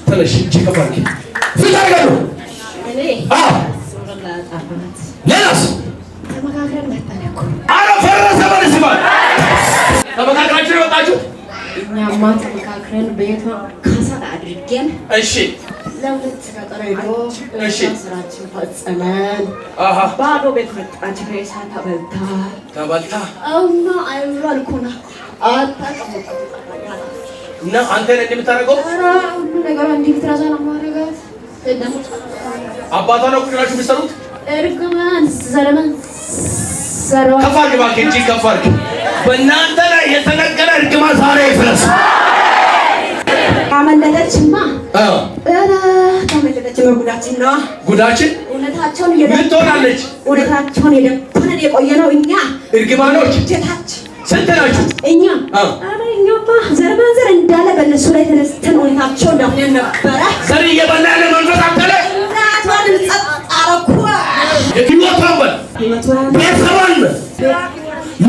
ተነሽ እጅ ከፋርኪ ፊት አድርገው ሌላስ ተመካክረን መጣን እኮ ኧረ ፈረሰ በልስ ይባል ተመካክራችሁ ነው የወጣችሁት? እኛማ ተመካክረን ቤቷ ካሳ አድርገን እሺ ለሁለት ቀጠሮ ሄዶ ስራችን ፈጽመን ባዶ ቤት መጣች። ሬሳ ተበልታ አውና አይባልኩና እና አንተ ነህ እንደምታደርገው? ኧረ ሁሉ ነገር እንዲህ ብትረሳ ነው የማደርጋት። አባቷ ነው ቁጭ ብላችሁ የምትሰሩት? እርግማን ዘረመን ዘረመን ከፍ አድርግ እባክህ እንጂ ከፍ አድርግ። በእናንተ ላይ የተነገረ እርግማን ዛሬ ይፍረስ። አመለጠችማ ተመለጠች። ጉዳችን ነው ጉዳችን። እውነታቸውን ምን ትሆናለች? እውነታቸውን የደፈነን የቆየ ነው። እኛ እርግማኖች ጌታች ስንት ናችሁ? እኛ ኧረ እኛማ ዘር ማንዘር እንዳለ በእነሱ ላይ ተነስተን እውነታቸውን ደፍነን ነበረ። ዘር እየበላ ያለ መንፈስ አተለ እናቷን ጸጥ አረኩ። ህይወቷን በል ቤተሰቧን በል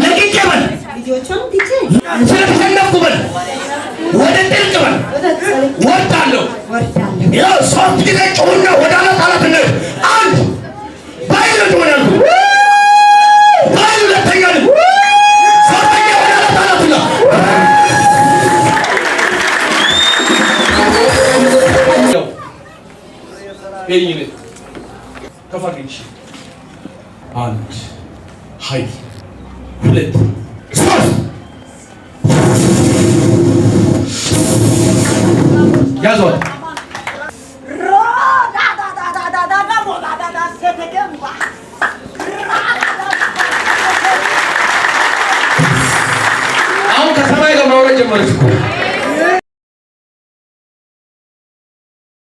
ለቅቄ በል ልጆቿን ትቼ ስለተሸነፍኩ በል ወደ ጥልቅ በል ወርዳለሁ። ያው ሶስት ጊዜ ጮህና ወደ አለጣላትነት አንድ ባይል ጮህናል ባይል ሁለተኛ ሶስተኛ ወደ አለጣላትነት ይሄን ከፋግሽ አንድ ኃይል ሁለት ሶስት ያዟል። አሁን ከሰማይ ጋር ማውረድ ጀመረች እኮ